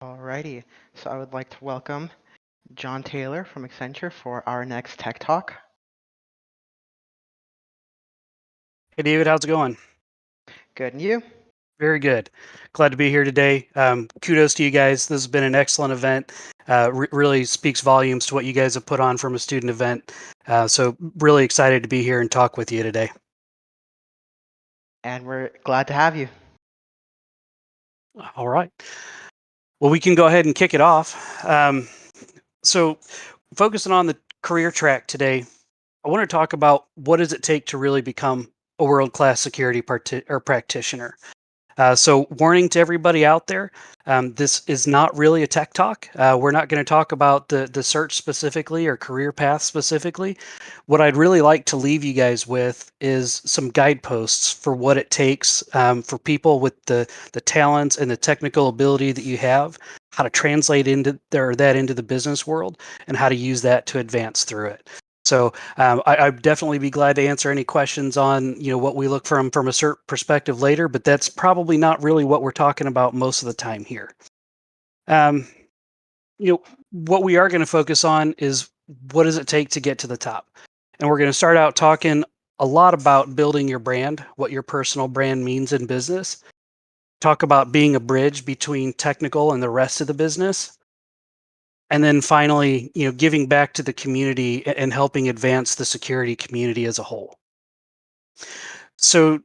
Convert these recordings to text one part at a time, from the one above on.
Alrighty, so I would like to welcome John Taylor from Accenture for our next Tech Talk. Hey, David, how's it going? Good, and you? Very good. Glad to be here today. Kudos to you guys. This has been an excellent event. Really speaks volumes to what you guys have put on from a student event. So really excited to be here and talk with you today. And we're glad to have you. All right. Well, we can go ahead and kick it off. So focusing on the career track today, I want to talk about what does it take to really become a world-class security practitioner. So warning to everybody out there, this is not really a tech talk. We're not going to talk about the search specifically or career path specifically. What I'd really like to leave you guys with is some guideposts for what it takes for people with the talents and the technical ability that you have, how to translate that into the business world, and how to use that to advance through it. So I'd definitely be glad to answer any questions on what we look from a cert perspective later, but that's probably not really what we're talking about most of the time here. What we are going to focus on is what does it take to get to the top, and we're going to start out talking a lot about building your brand, what your personal brand means in business. Talk about being a bridge between technical and the rest of the business. And then finally, giving back to the community and helping advance the security community as a whole. So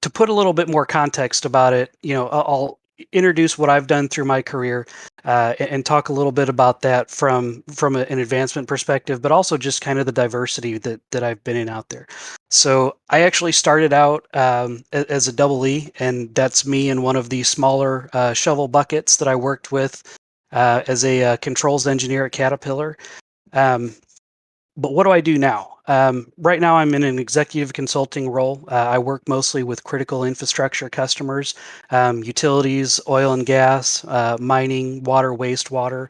to put a little bit more context about it, I'll introduce what I've done through my career and talk a little bit about that from an advancement perspective, but also just kind of the diversity that I've been in out there. So I actually started out as a double E, and that's me in one of the smaller shovel buckets that I worked with as a controls engineer at Caterpillar. But what do I do now? Right now, I'm in an executive consulting role. I work mostly with critical infrastructure customers, utilities, oil and gas, mining, water, wastewater.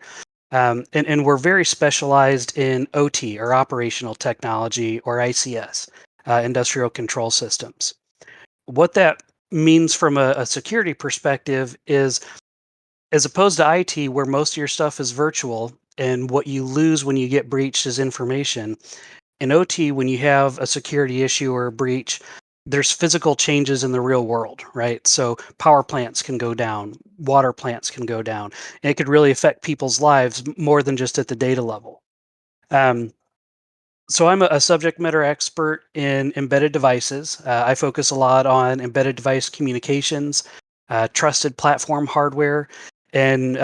And we're very specialized in OT, or operational technology, or ICS, industrial control systems. What that means from a security perspective is, as opposed to IT, where most of your stuff is virtual and what you lose when you get breached is information, in OT, when you have a security issue or a breach, there's physical changes in the real world, right? So power plants can go down, water plants can go down, and it could really affect people's lives more than just at the data level. So I'm a subject matter expert in embedded devices. I focus a lot on embedded device communications, trusted platform hardware, and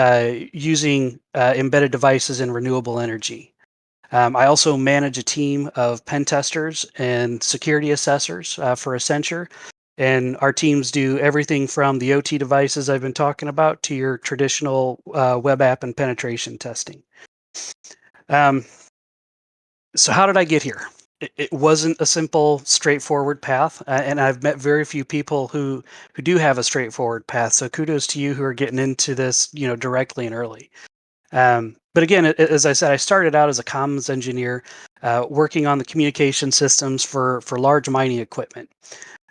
using embedded devices in renewable energy. I also manage a team of pen testers and security assessors for Accenture. And our teams do everything from the OT devices I've been talking about to your traditional web app and penetration testing. So how did I get here? It wasn't a simple, straightforward path, and I've met very few people who do have a straightforward path. So kudos to you who are getting into this, directly and early. But again, as I said, I started out as a comms engineer, working on the communication systems for large mining equipment.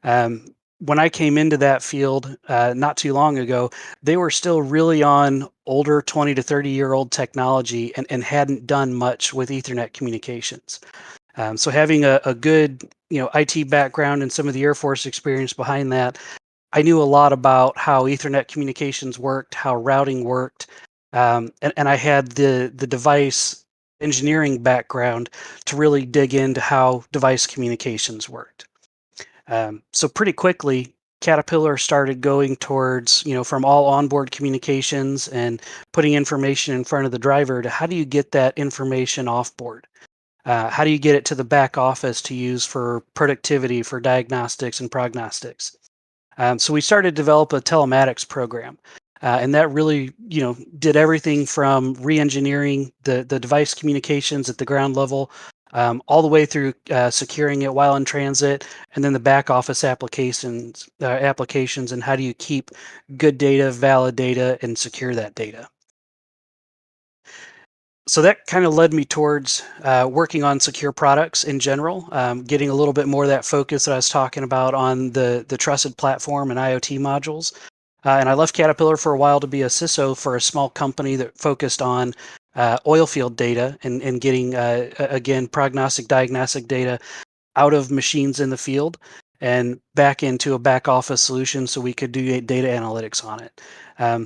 When I came into that field not too long ago, they were still really on older 20 to 30-year-old technology and hadn't done much with Ethernet communications. So having a good IT background and some of the Air Force experience behind that, I knew a lot about how Ethernet communications worked, how routing worked, and I had the device engineering background to really dig into how device communications worked. So pretty quickly, Caterpillar started going towards, from all onboard communications and putting information in front of the driver to how do you get that information offboard? How do you get it to the back office to use for productivity, for diagnostics and prognostics? So we started to develop a telematics program. And that really, did everything from re-engineering the device communications at the ground level, all the way through securing it while in transit, and then the back office applications, and how do you keep good data, valid data, and secure that data. So that kind of led me towards working on secure products in general, getting a little bit more of that focus that I was talking about on the trusted platform and IoT modules. And I left Caterpillar for a while to be a CISO for a small company that focused on oil field data and getting, again, prognostic diagnostic data out of machines in the field and back into a back office solution so we could do data analytics on it.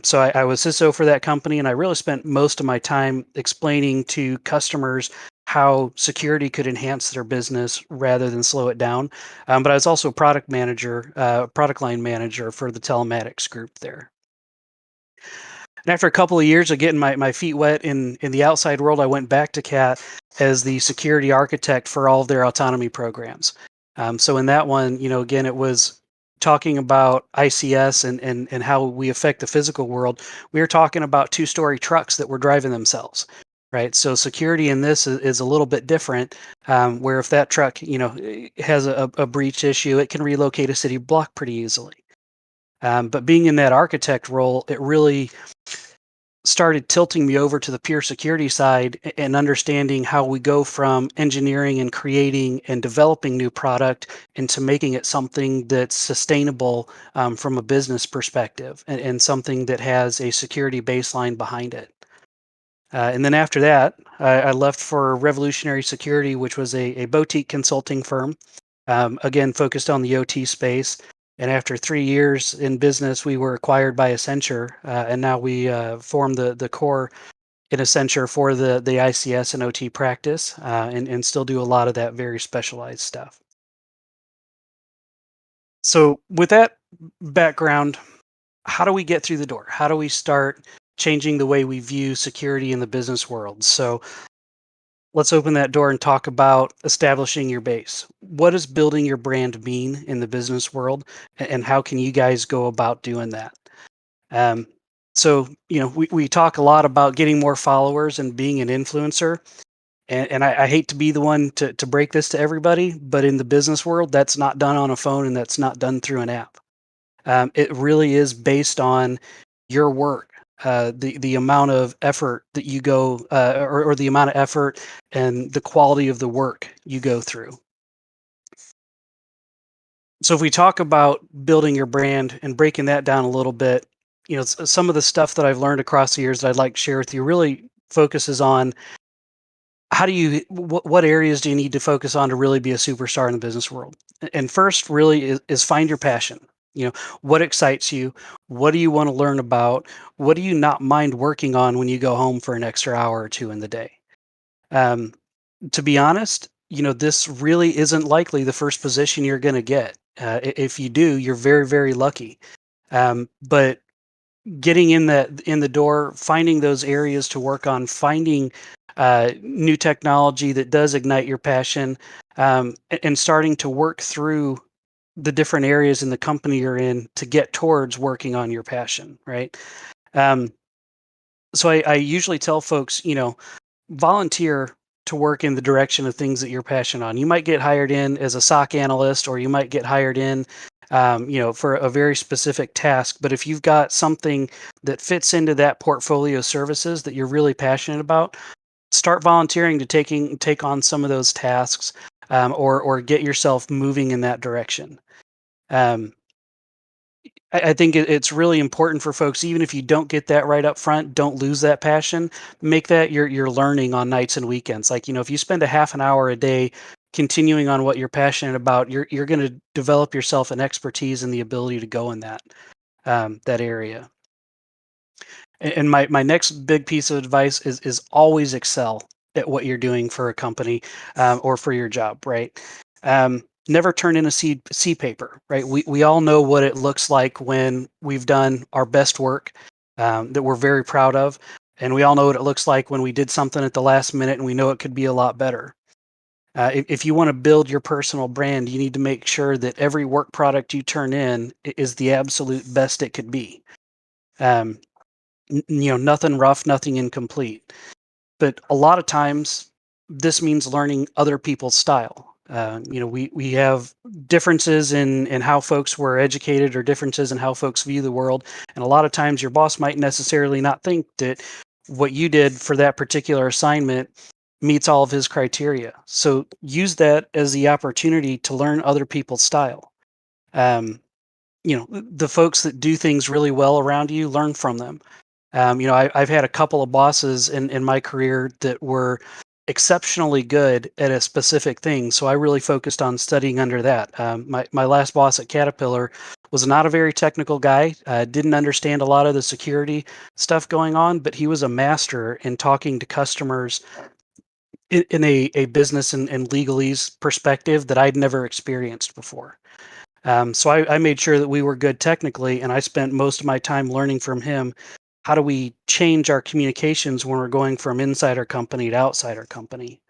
So I was CISO for that company, and I really spent most of my time explaining to customers how security could enhance their business rather than slow it down. But I was also product manager, product line manager for the telematics group there. And after a couple of years of getting my feet wet in the outside world, I went back to CAT as the security architect for all of their autonomy programs. So in that one, again, it was talking about ICS and how we affect the physical world. We were talking about two-story trucks that were driving themselves, right? So security in this is a little bit different, where if that truck, has a breach issue, it can relocate a city block pretty easily. But being in that architect role, it really started tilting me over to the pure security side and understanding how we go from engineering and creating and developing new product into making it something that's sustainable, from a business perspective, and something that has a security baseline behind it. And then after that, I left for Revolutionary Security, which was a boutique consulting firm, again, focused on the OT space. And after 3 years in business, we were acquired by Accenture, and now we form the core in Accenture for the ICS and OT practice, and still do a lot of that very specialized stuff. So, with that background, how do we get through the door? How do we start changing the way we view security in the business world? So, let's open that door and talk about establishing your base. What does building your brand mean in the business world, and how can you guys go about doing that? Um, so, we talk a lot about getting more followers and being an influencer. And I hate to be the one to break this to everybody, but in the business world, that's not done on a phone and that's not done through an app. It really is based on your work, the amount of effort that you go, or the amount of effort and the quality of the work you go through. So if we talk about building your brand and breaking that down a little bit, some of the stuff that I've learned across the years that I'd like to share with you really focuses on how do you what areas do you need to focus on to really be a superstar in the business world. And first really is find your passion. What excites you? What do you want to learn about? What do you not mind working on when you go home for an extra hour or two in the day? um, to be honest, this really isn't likely the first position you're going to get. If you do, you're very, very lucky. But getting in the door, finding those areas to work on, finding new technology that does ignite your passion, and starting to work through the different areas in the company you're in to get towards working on your passion, right? Um, so I usually tell folks, volunteer to work in the direction of things that you're passionate on. You might get hired in as a SOC analyst, or you might get hired in, for a very specific task. But if you've got something that fits into that portfolio of services that you're really passionate about, start volunteering to take on some of those tasks, or get yourself moving in that direction. Um, I think it's really important for folks, even if you don't get that right up front, don't lose that passion. Make that your learning on nights and weekends. Like, if you spend a half an hour a day continuing on what you're passionate about, you're going to develop yourself an expertise and the ability to go in that area. And my next big piece of advice is always excel at what you're doing for a company, or for your job, right? Never turn in a C paper, right? We all know what it looks like when we've done our best work, that we're very proud of, and we all know what it looks like when we did something at the last minute and we know it could be a lot better. If you want to build your personal brand, you need to make sure that every work product you turn in is the absolute best it could be. Um, Nothing rough, nothing incomplete. But a lot of times, this means learning other people's style. We have differences in how folks were educated, or differences in how folks view the world. And a lot of times your boss might necessarily not think that what you did for that particular assignment meets all of his criteria. So use that as the opportunity to learn other people's style. Um, the folks that do things really well around you, learn from them. I've had a couple of bosses in my career that were exceptionally good at a specific thing. So I really focused on studying under that. My last boss at Caterpillar was not a very technical guy, didn't understand a lot of the security stuff going on, but he was a master in talking to customers in a business and legalese perspective that I'd never experienced before. So I made sure that we were good technically, and I spent most of my time learning from him. How do we change our communications when we're going from inside our company to outside our company?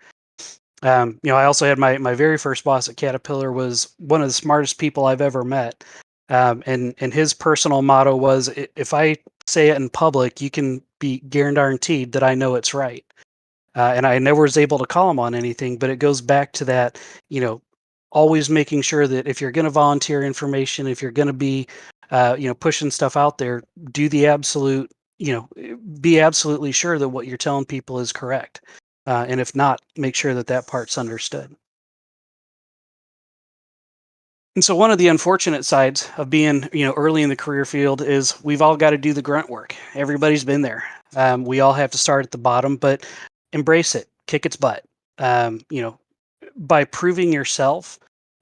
I also had my very first boss at Caterpillar was one of the smartest people I've ever met. And his personal motto was, If I say it in public, you can be guaranteed that I know it's right." And I never was able to call him on anything, but it goes back to that, you know, always making sure that if you're going to volunteer information, if you're going to be, pushing stuff out there, do the absolute, be absolutely sure that what you're telling people is correct. And if not, make sure that that part's understood. And so one of the unfortunate sides of being, early in the career field is we've all got to do the grunt work. Everybody's been there. We all have to start at the bottom, but embrace it, kick its butt. By proving yourself,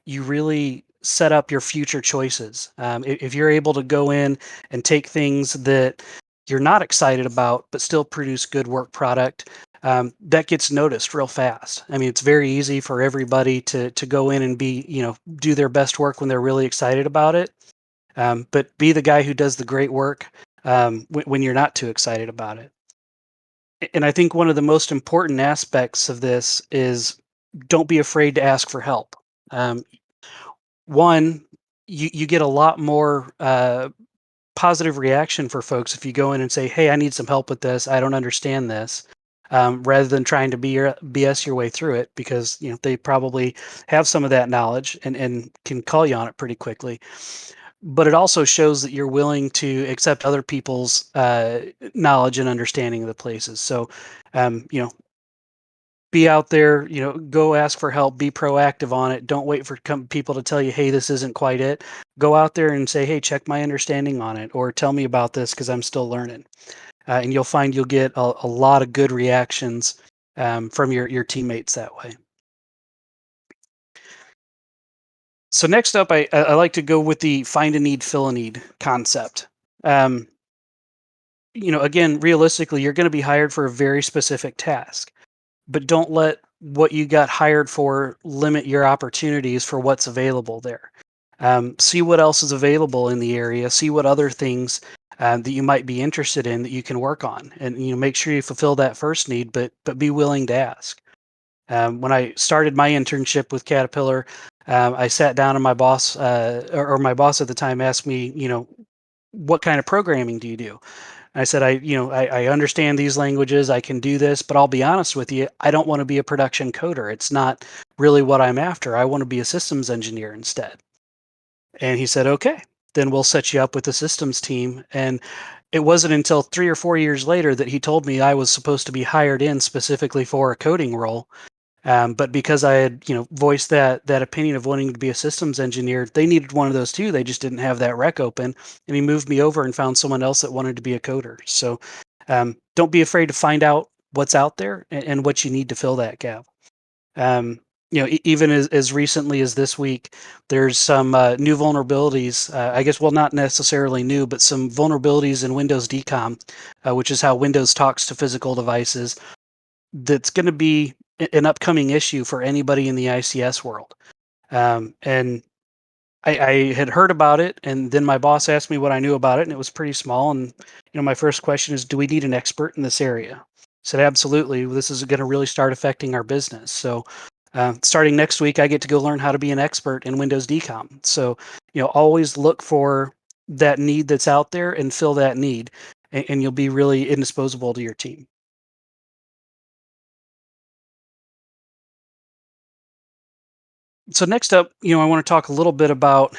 you really set up your future choices. If you're able to go in and take things that you're not excited about, but still produce good work product, that gets noticed real fast. I mean, it's very easy for everybody to go in and be, do their best work when they're really excited about it. But be the guy who does the great work when you're not too excited about it. And I think one of the most important aspects of this is don't be afraid to ask for help. Um, One, you get a lot more positive reaction for folks if you go in and say, "Hey, I need some help with this. I don't understand this," rather than trying to BS your way through it, because they probably have some of that knowledge and can call you on it pretty quickly. But it also shows that you're willing to accept other people's knowledge and understanding of the places. So, um, you know, be out there, go ask for help, be proactive on it. Don't wait for people to tell you, "Hey, this isn't quite it." Go out there and say, "Hey, check my understanding on it," or "Tell me about this because I'm still learning." And you'll find you'll get a lot of good reactions from your teammates that way. So next up, I like to go with the find a need, fill a need concept. Um, again, realistically, you're going to be hired for a very specific task, but don't let what you got hired for limit your opportunities for what's available there. See what else is available in the area. See what other things that you might be interested in that you can work on, and make sure you fulfill that first need, but be willing to ask. When I started my internship with Caterpillar, I sat down and my boss, or my boss at the time, asked me, "What kind of programming do you do?" I said, I understand these languages. I can do this, but I'll be honest with you. I don't want to be a production coder. It's not really what I'm after. I want to be a systems engineer instead." And he said, "Okay, then we'll set you up with the systems team." And it wasn't until 3 or 4 years later that he told me I was supposed to be hired in specifically for a coding role. But because I had, voiced that opinion of wanting to be a systems engineer, they needed one of those too. They just didn't have that rec open, and he moved me over and found someone else that wanted to be a coder. So don't be afraid to find out what's out there and what you need to fill that gap. Even as recently as this week, there's some new vulnerabilities. I guess, well, not necessarily new, but some vulnerabilities in Windows DCOM, which is how Windows talks to physical devices. That's going to be an upcoming issue for anybody in the ICS world. And I had heard about it, and then my boss asked me what I knew about it, and it was pretty small. And my first question is, "Do we need an expert in this area?" I said, "Absolutely. This is going to really start affecting our business." So, starting next week, I get to go learn how to be an expert in Windows DCOM. So, always look for that need that's out there and fill that need, and you'll be really indisposable to your team. So next up, I want to talk a little bit about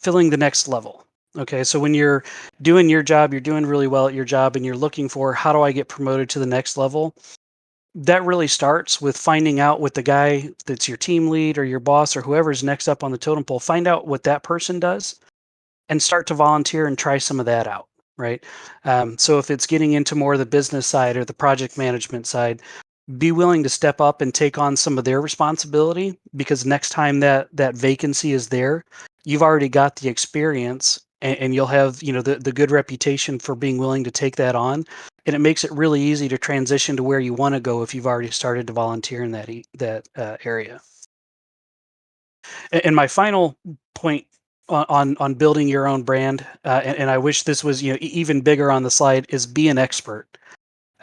filling the next level. Okay, so when you're doing your job, you're doing really well at your job, and you're looking for, how do I get promoted to the next level? That really starts with finding out what the guy that's your team lead or your boss or whoever's next up on the totem pole, find out what that person does, and start to volunteer and try some of that out, right? So if it's getting into more of the business side or the project management side, be willing to step up and take on some of their responsibility, because next time that vacancy is there, you've already got the experience, and you'll have the good reputation for being willing to take that on, and it makes it really easy to transition to where you want to go if you've already started to volunteer in that area. And my final point on building your own brand, and I wish this was even bigger on the slide, is be an expert.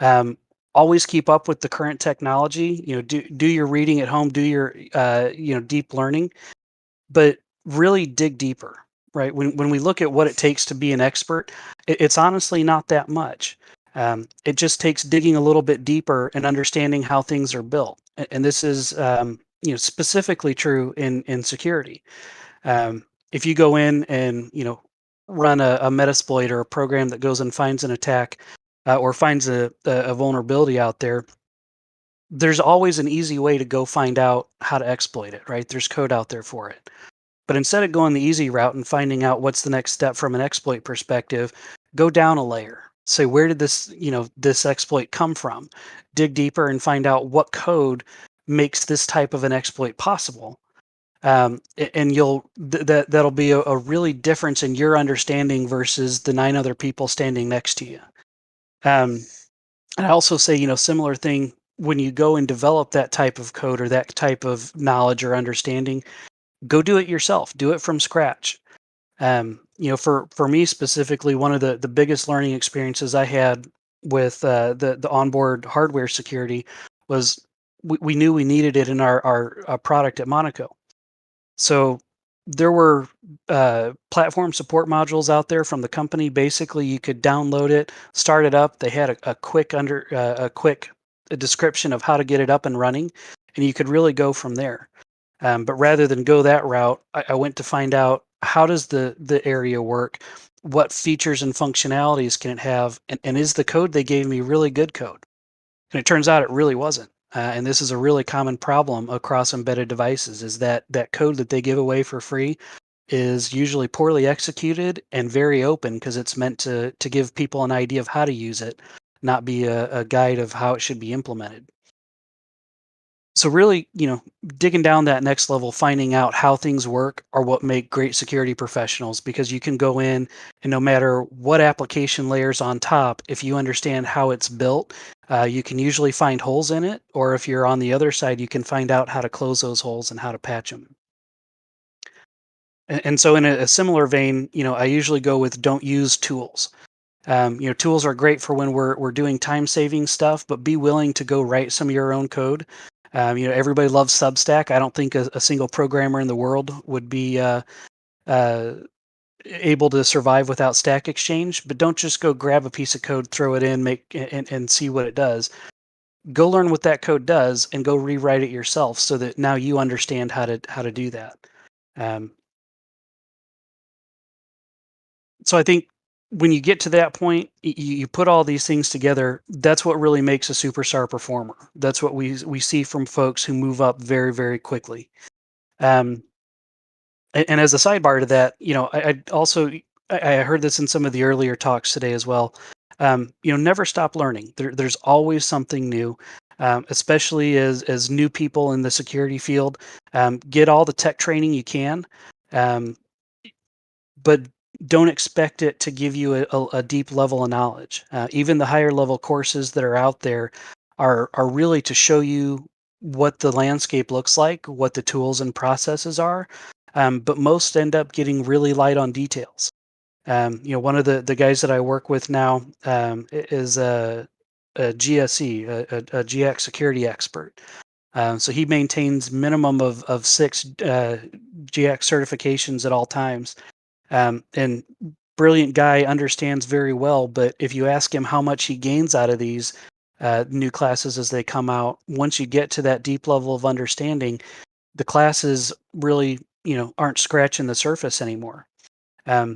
Um, Always keep up with the current technology. Do your reading at home, do your deep learning, but really dig deeper. Right? When we look at what it takes to be an expert, it's honestly not that much. It just takes digging a little bit deeper and understanding how things are built. And this is specifically true in security. If you go in and run a Metasploit or a program that goes and finds an attack, or finds a vulnerability out there, there's always an easy way to go find out how to exploit it, right? There's code out there for it. But instead of going the easy route and finding out what's the next step from an exploit perspective, go down a layer. Say, where did this exploit come from? Dig deeper and find out what code makes this type of an exploit possible. And that'll be a really difference in your understanding versus the 9 other people standing next to you. And I also say, similar thing, when you go and develop that type of code or that type of knowledge or understanding, go do it yourself. Do it from scratch. For me specifically, one of the biggest learning experiences I had with the onboard hardware security was we knew we needed it in our product at Monaco. So there were platform support modules out there from the company. Basically, you could download it, start it up. They had a quick description of how to get it up and running, and you could really go from there. But rather than go that route, I went to find out, how does the area work? What features and functionalities can it have? And is the code they gave me really good code? And it turns out it really wasn't. And this is a really common problem across embedded devices, is that code that they give away for free is usually poorly executed and very open, because it's meant to give people an idea of how to use it, not be a guide of how it should be implemented. So really, digging down that next level, finding out how things work, are what make great security professionals, because you can go in and no matter what application layers on top, if you understand how it's built, you can usually find holes in it, or if you're on the other side, you can find out how to close those holes and how to patch them. And so in a similar vein, I usually go with, don't use tools. Tools are great for when we're doing time-saving stuff, but be willing to go write some of your own code. Everybody loves Substack. I don't think a single programmer in the world would be able to survive without Stack Exchange. But don't just go grab a piece of code, throw it in, and see what it does. Go learn what that code does and go rewrite it yourself, so that now you understand how to do that. So I think when you get to that point, you put all these things together. That's what really makes a superstar performer. That's what we see from folks who move up very, very quickly. And as a sidebar to that, I also heard this in some of the earlier talks today as well. Never stop learning. There's always something new, especially as new people in the security field. Get all the tech training you can, but don't expect it to give you a deep level of knowledge. Even the higher level courses that are out there are really to show you what the landscape looks like, what the tools and processes are, but most end up getting really light on details. One of the guys that I work with now is a GSE, a GX security expert. So he maintains minimum of 6 GX certifications at all times. And brilliant guy, understands very well, but if you ask him how much he gains out of these new classes as they come out, once you get to that deep level of understanding, the classes really aren't scratching the surface anymore.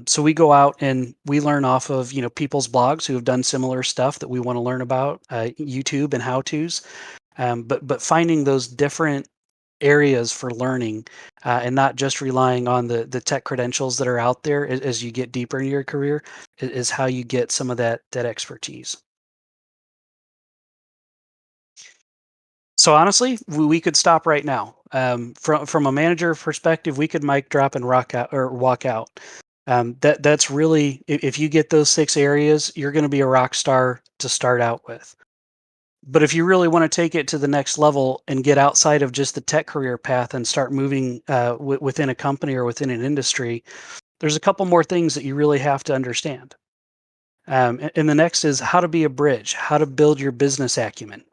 So we go out and we learn off of people's blogs who have done similar stuff that we want to learn about, YouTube and how-tos, but finding those different areas for learning, and not just relying on the tech credentials that are out there as you get deeper in your career, is how you get some of that expertise. So honestly, we could stop right now. From a manager perspective, we could mic drop and rock out or walk out. That's really, if you get those 6 areas, you're going to be a rock star to start out with. But if you really want to take it to the next level and get outside of just the tech career path and start moving within a company or within an industry, there's a couple more things that you really have to understand. And the next is how to be a bridge, how to build your business acumen.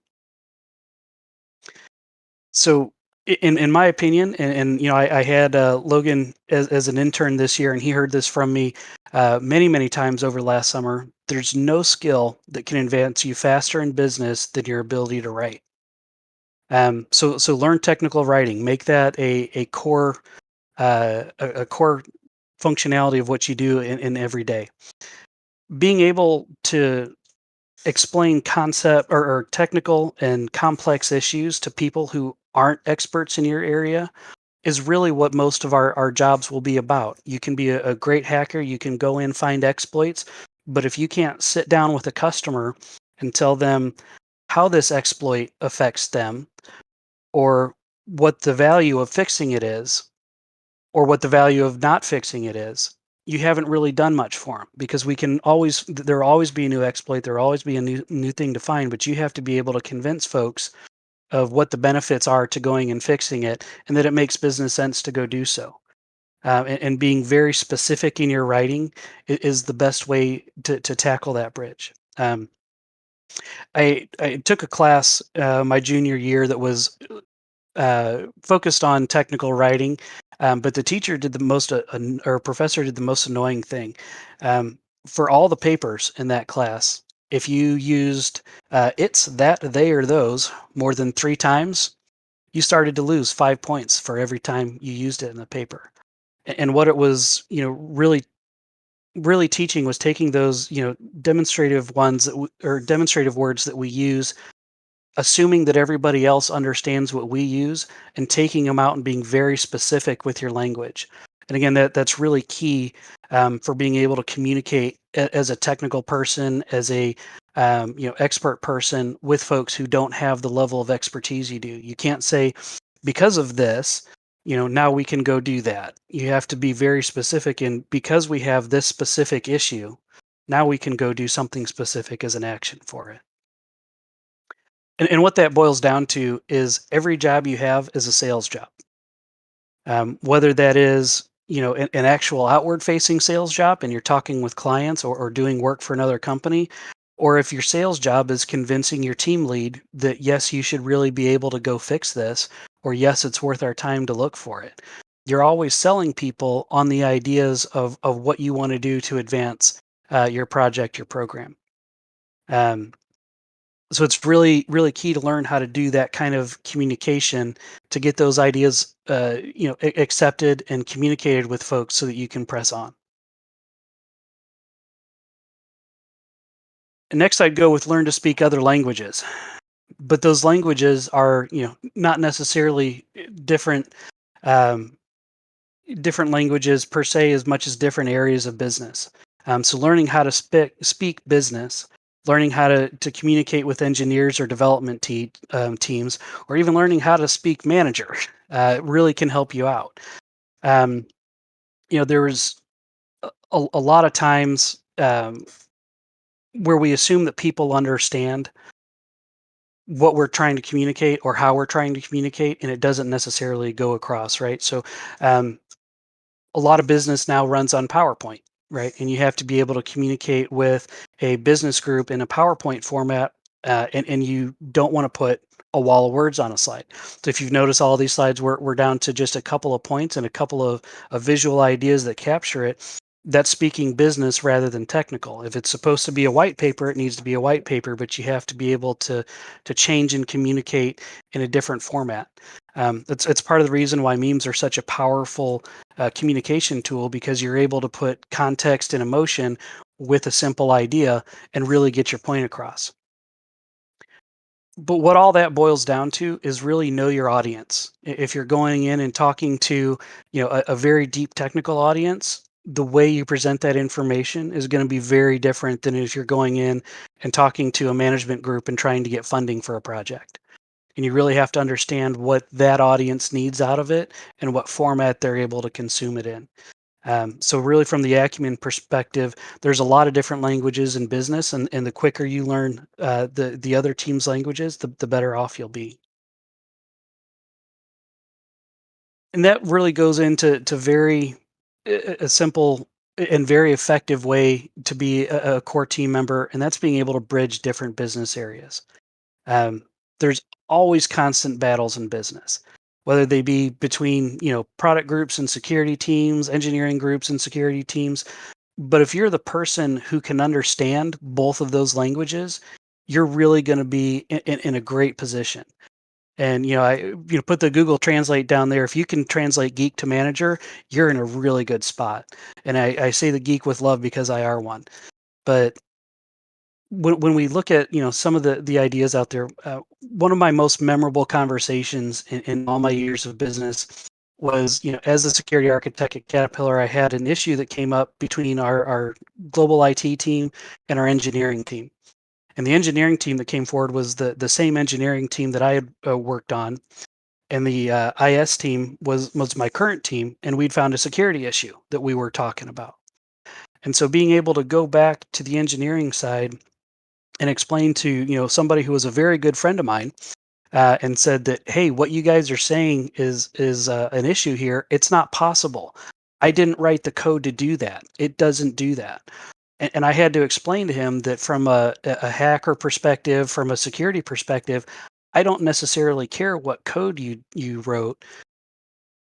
So, in my opinion, and I had Logan as an intern this year, and he heard this from me many times over last summer. There's no skill that can advance you faster in business than your ability to write. So learn technical writing. Make that a core a core functionality of what you do in every day. Being able to explain concept or technical and complex issues to people who aren't experts in your area is really what most of our jobs will be about. You can be a great hacker, you can go in, find exploits, but if you can't sit down with a customer and tell them how this exploit affects them, or what the value of fixing it is, or what the value of not fixing it is, you haven't really done much for them, because we can always there'll always be a new exploit, there'll always be a new thing to find, but you have to be able to convince folks of what the benefits are to going and fixing it, and that it makes business sense to go do so. And being very specific in your writing is the best way to tackle that bridge. I took a class my junior year that was focused on technical writing, but the teacher did the most, or professor did the most annoying thing. For all the papers in that class, if you used it's, that, they, or those more than 3 times, you started to lose 5 points for every time you used it in the paper. And what it was, really teaching was taking those, demonstrative ones or demonstrative words that we use, assuming that everybody else understands what we use, and taking them out and being very specific with your language. And again, that's really key for being able to communicate as a technical person, as a expert person with folks who don't have the level of expertise you do. You can't say, because of this, now we can go do that. You have to be very specific in, because we have this specific issue, now we can go do something specific as an action for it. And what that boils down to is every job you have is a sales job. Whether that is, an actual outward facing sales job and you're talking with clients, or doing work for another company, or if your sales job is convincing your team lead that yes, you should really be able to go fix this, or yes, it's worth our time to look for it. You're always selling people on the ideas of what you want to do to advance your project, your program. Um, so it's really key to learn how to do that kind of communication to get those ideas accepted and communicated with folks so that you can press on. And next, I'd go with learn to speak other languages, but those languages are, not necessarily different um, different languages per se, as much as different areas of business. So learning how to speak business, learning how to communicate with engineers or development teams, or even learning how to speak manager really can help you out. Um, there was a lot of times where we assume that people understand what we're trying to communicate or how we're trying to communicate, and it doesn't necessarily go across, right? So um, a lot of business now runs on PowerPoint, right? And you have to be able to communicate with a business group in a PowerPoint format, and you don't want to put a wall of words on a slide. So if you've noticed, all these slides, we're down to just a couple of points and a couple of visual ideas that capture it. That's speaking business rather than technical. If it's supposed to be a white paper, it needs to be a white paper, but you have to be able to change and communicate in a different format. It's part of the reason why memes are such a powerful communication tool, because you're able to put context and emotion with a simple idea and really get your point across. But what all that boils down to is really know your audience. If you're going in and talking to, a very deep technical audience, the way you present that information is going to be very different than if you're going in and talking to a management group and trying to get funding for a project. And you really have to understand what that audience needs out of it and what format they're able to consume it in. So really from the acumen perspective, there's a lot of different languages in business, and the quicker you learn the other team's languages, the better off you'll be. And that really goes into very a simple and very effective way to be a core team member, and that's being able to bridge different business areas. Um, there's always constant battles in business, whether they be between product groups and security teams, engineering groups and security teams. But if you're the person who can understand both of those languages, you're really going to be in a great position. And I put the Google Translate down there. If you can translate geek to manager, you're in a really good spot. And I say the geek with love because I are one. But when we look at some of the ideas out there, one of my most memorable conversations in all my years of business was as a security architect at Caterpillar, I had an issue that came up between our global IT team and our engineering team. And the engineering team that came forward was the same engineering team that I had worked on, and the IS team was my current team, and we'd found a security issue that we were talking about. And so being able to go back to the engineering side and explain to somebody who was a very good friend of mine, and said that, hey, what you guys are saying is an issue here. It's not possible. I didn't write the code to do that. It doesn't do that. And I had to explain to him that from a hacker perspective, from a security perspective, I don't necessarily care what code you wrote.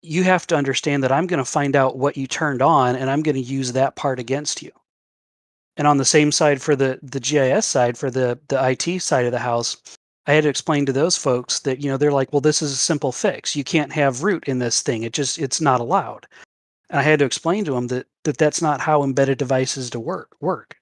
You have to understand that I'm going to find out what you turned on, and I'm going to use that part against you. And on the same side for the GIS side, for the IT side of the house, I had to explain to those folks that, they're like, well, this is a simple fix. You can't have root in this thing. It's not allowed. And I had to explain to them that that's not how embedded devices to work.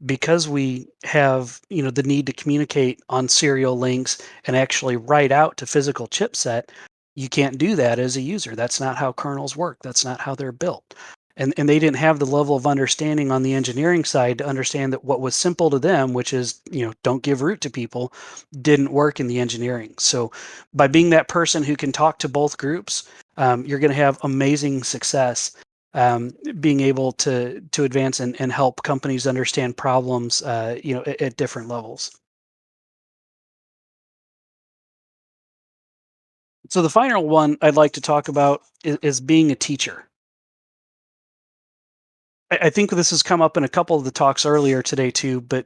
Because we have, the need to communicate on serial links and actually write out to physical chipset, you can't do that as a user. That's not how kernels work. That's not how they're built. And they didn't have the level of understanding on the engineering side to understand that what was simple to them, which is, don't give root to people, didn't work in the engineering. So by being that person who can talk to both groups, you're going to have amazing success, being able to advance and help companies understand problems, at different levels. So the final one I'd like to talk about is being a teacher. I think this has come up in a couple of the talks earlier today too, but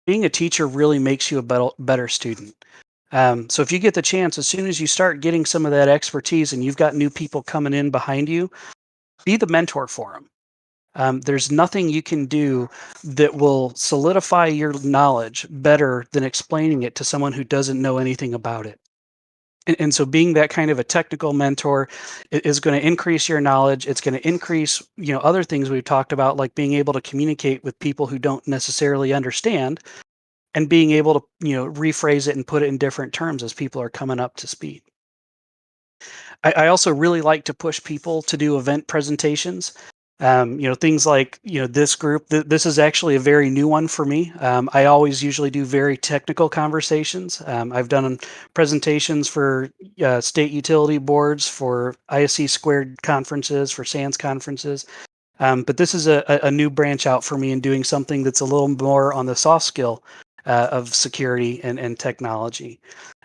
being a teacher really makes you a better student. So if you get the chance, as soon as you start getting some of that expertise and you've got new people coming in behind you, be the mentor for them. There's nothing you can do that will solidify your knowledge better than explaining it to someone who doesn't know anything about it. And so being that kind of a technical mentor is going to increase your knowledge. It's going to increase, other things we've talked about, like being able to communicate with people who don't necessarily understand, and being able to, rephrase it and put it in different terms as people are coming up to speed. I also really like to push people to do event presentations. Things like, this group, this is actually a very new one for me. I always usually do very technical conversations. I've done presentations for state utility boards, for ISC squared conferences, for SANS conferences. But this is a new branch out for me in doing something that's a little more on the soft skill of security and technology.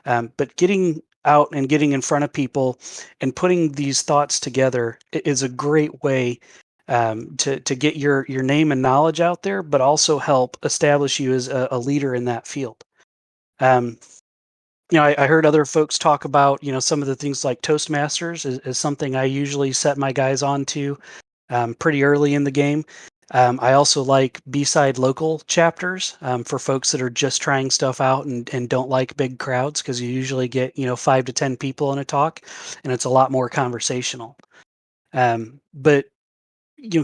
But getting out and getting in front of people and putting these thoughts together is a great way to get your name and knowledge out there, but also help establish you as a leader in that field. Um, I heard other folks talk about, some of the things like Toastmasters is something I usually set my guys on to pretty early in the game. I also like B-side local chapters for folks that are just trying stuff out and don't like big crowds, because you usually get 5 to 10 people in a talk, and it's a lot more conversational. But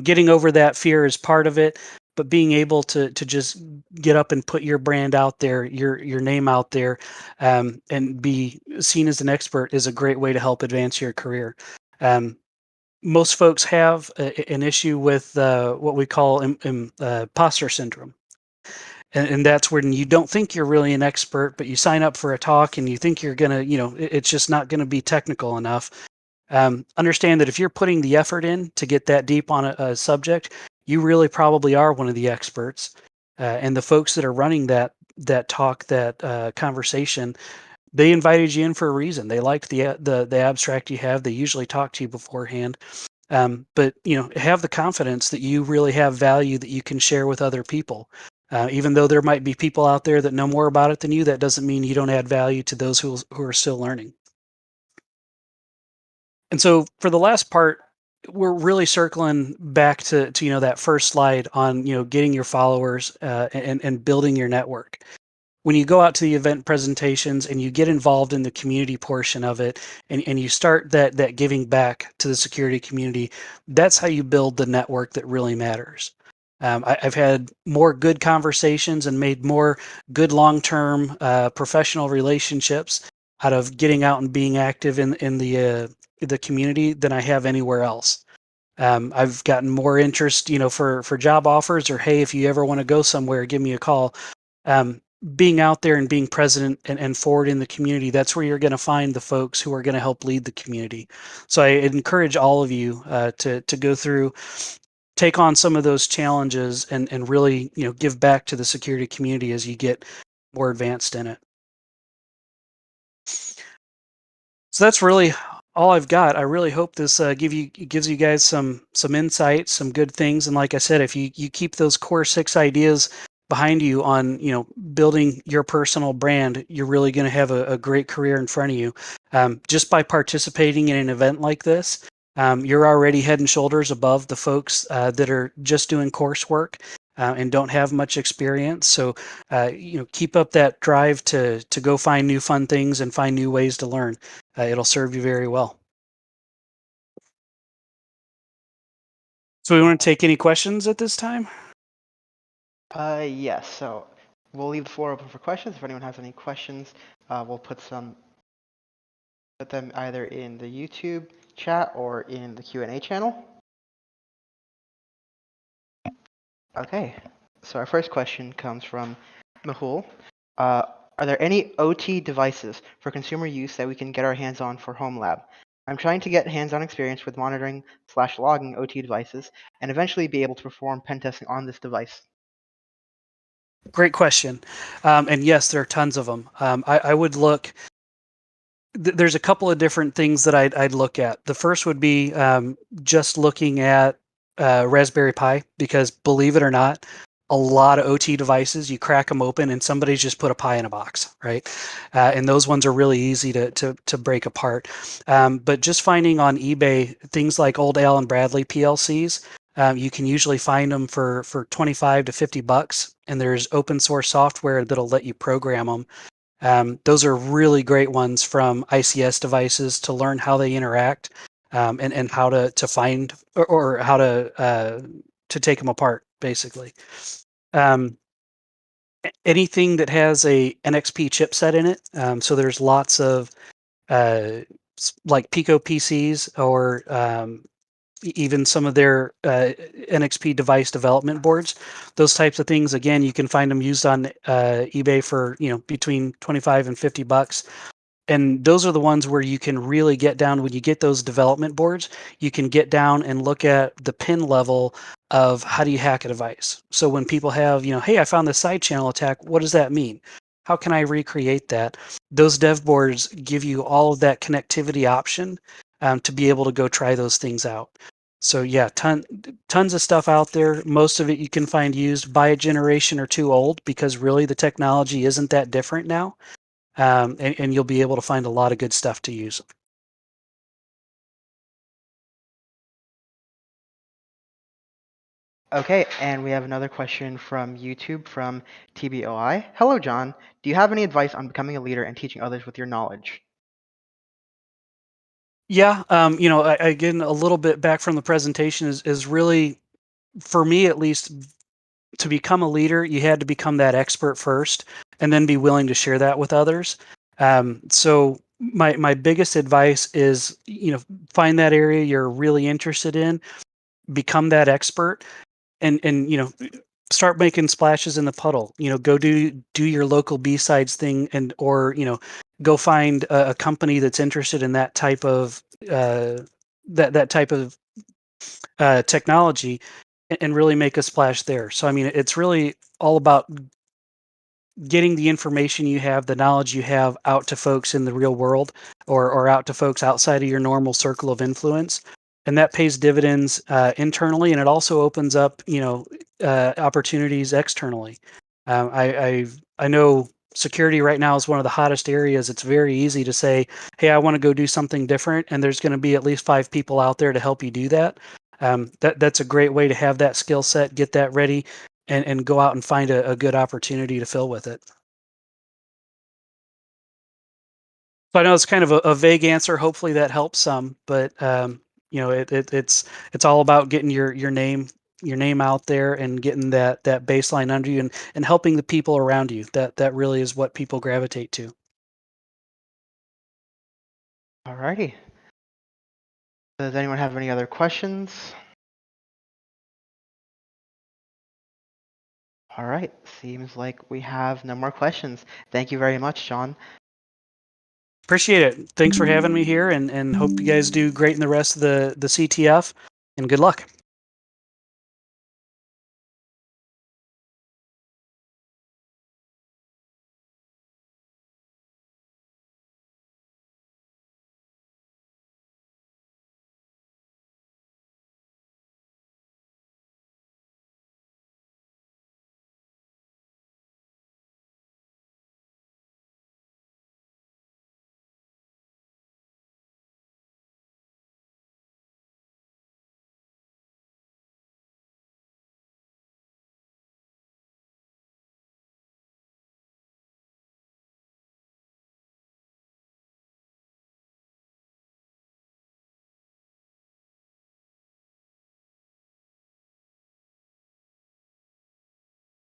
getting over that fear is part of it. but being able to just get up and put your brand out there, your name out there, and be seen as an expert is a great way to help advance your career. Most folks have an issue with what we call imposter syndrome. And that's when you don't think you're really an expert, but you sign up for a talk and you think you're going to, it's just not going to be technical enough. Understand that if you're putting the effort in to get that deep on a subject, you really probably are one of the experts. And the folks that are running that talk, that conversation, they invited you in for a reason. They liked the abstract you have. They usually talk to you beforehand. But have the confidence that you really have value that you can share with other people. Even though there might be people out there that know more about it than you, that doesn't mean you don't add value to those who are still learning. And so for the last part, we're really circling back to that first slide on getting your followers and building your network. When you go out to the event presentations and you get involved in the community portion of it, and you start that giving back to the security community, that's how you build the network that really matters. I've had more good conversations and made more good long-term professional relationships out of getting out and being active in the community than I have anywhere else. I've gotten more interest, for job offers, or hey, if you ever want to go somewhere, give me a call. Being out there and being present and forward in the community, that's where you're going to find the folks who are going to help lead the community. So I encourage all of you to go through, take on some of those challenges, and really give back to the security community as you get more advanced in it. So that's really all I've got. I really hope this gives you guys some insight, some good things. And like I said, if you keep those core 6 ideas behind you on building your personal brand, you're really going to have a great career in front of you. Just by participating in an event like this, you're already head and shoulders above the folks that are just doing coursework and don't have much experience. So keep up that drive to go find new fun things and find new ways to learn. It'll serve you very well. So we want to take any questions at this time? Yes, so we'll leave the floor open for questions. If anyone has any questions, we'll put them either in the YouTube chat or in the Q&A channel. Okay, so our first question comes from Mehul. Are there any OT devices for consumer use that we can get our hands on for home lab? I'm trying to get hands-on experience with monitoring/logging OT devices and eventually be able to perform pen testing on this device. Great question. And yes, there are tons of them. I would look, there's a couple of different things that I'd look at. The first would be just looking at Raspberry Pi, because believe it or not, a lot of OT devices, you crack them open and somebody's just put a Pi in a box, right? And those ones are really easy to break apart. But just finding on eBay things like old Allen Bradley PLCs, you can usually find them for 25 to 50 bucks, and there's open source software that'll let you program them. Those are really great ones from ICS devices to learn how they interact, and how to find or how to take them apart, basically. Anything that has a NXP chipset in it. So there's lots of like Pico PCs, or even some of their NXP device development boards. Those types of things, again, you can find them used on eBay for between 25 and 50 bucks. And those are the ones where you can really get down. When you get those development boards, you can get down and look at the pin level of how do you hack a device. So when people have, hey, I found this side channel attack, what does that mean? How can I recreate that? Those dev boards give you all of that connectivity option to be able to go try those things out. So yeah, tons of stuff out there. Most of it you can find used by a generation or two old, because really the technology isn't that different now. And you'll be able to find a lot of good stuff to use. Okay, and we have another question from YouTube from TBOI. Hello, John. Do you have any advice on becoming a leader and teaching others with your knowledge? Yeah, again, a little bit back from the presentation is really, for me at least, to become a leader, you had to become that expert first, and then be willing to share that with others. So my biggest advice is, find that area you're really interested in, become that expert, and start making splashes in the puddle. Go do your local B-sides thing, and or go find a company that's interested in that type of that type of technology, and really make a splash there. So I mean, it's really all about getting the information you have, the knowledge you have, out to folks in the real world, or out to folks outside of your normal circle of influence. And that pays dividends internally, and it also opens up, opportunities externally. I know security right now is one of the hottest areas. It's very easy to say, "Hey, I want to go do something different," and there's going to be at least 5 people out there to help you do that. That's a great way to have that skill set, get that ready, and go out and find a good opportunity to fill with it. So I know it's kind of a vague answer. Hopefully that helps some, but it's all about getting your name out there, and getting that baseline under you, and helping the people around you. That really is what people gravitate to. Alrighty. Does anyone have any other questions? All right. Seems like we have no more questions. Thank you very much, John. Appreciate it. Thanks for having me here, and hope you guys do great in the rest of the CTF, and good luck.